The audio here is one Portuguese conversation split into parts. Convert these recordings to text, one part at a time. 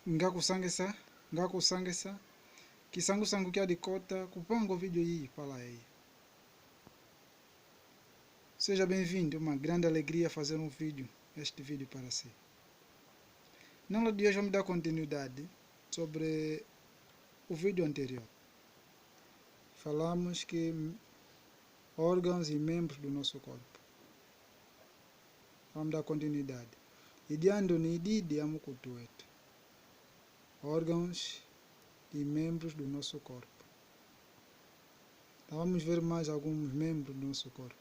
ngakusangisa kisangu kia dicota kupanga o vídeo aí para aí. Seja bem-vindo, uma grande alegria fazer este vídeo para si. Na aula de hoje vamos dar continuidade sobre o vídeo anterior. Falamos que órgãos e membros do nosso corpo. Vamos dar continuidade. Idiando ni ididi amukutuetu. Órgãos e membros do nosso corpo. Então vamos ver mais alguns membros do nosso corpo.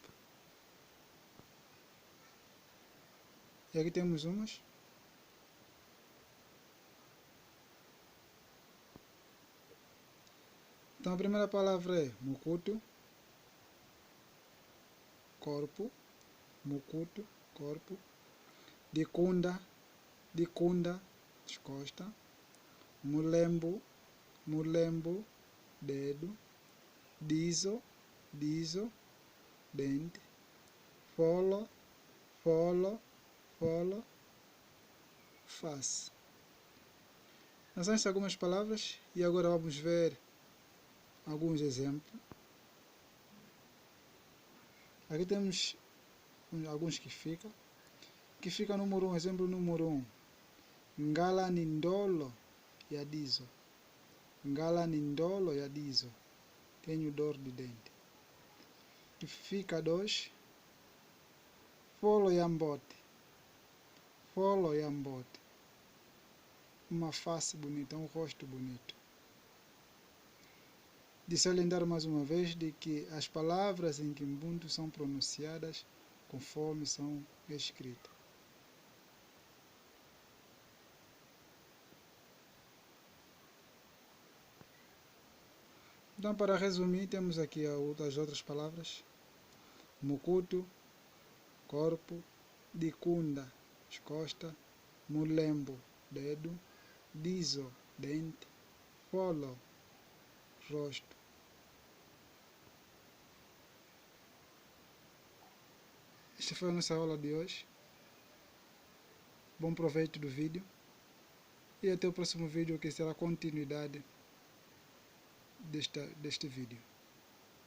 E aqui temos umas. Então a primeira palavra é mukutu, corpo, mukutu, corpo, dicunda, costa, mulembo, dedo, dizo, dente, folo, face. Nós temos algumas palavras e agora vamos ver alguns exemplos. Aqui temos alguns que fica número 1, exemplo número 1. Ngala nindolo ya dizo. Ngala nindolo ya dizo. Tenho dor de dente. Que fica 2. Folo ya mbote. Uma face bonita, um rosto bonito. De se lembrar mais uma vez de que as palavras em Kimbundu são pronunciadas conforme são escritas. Então, para resumir, temos aqui as outras palavras. Mukutu, corpo, dicunda, costa, mulembo, dedo, dizo, dente, folo, rosto. Esta foi a nossa aula de hoje. Bom proveito do vídeo. E até o próximo vídeo, que será a continuidade deste vídeo.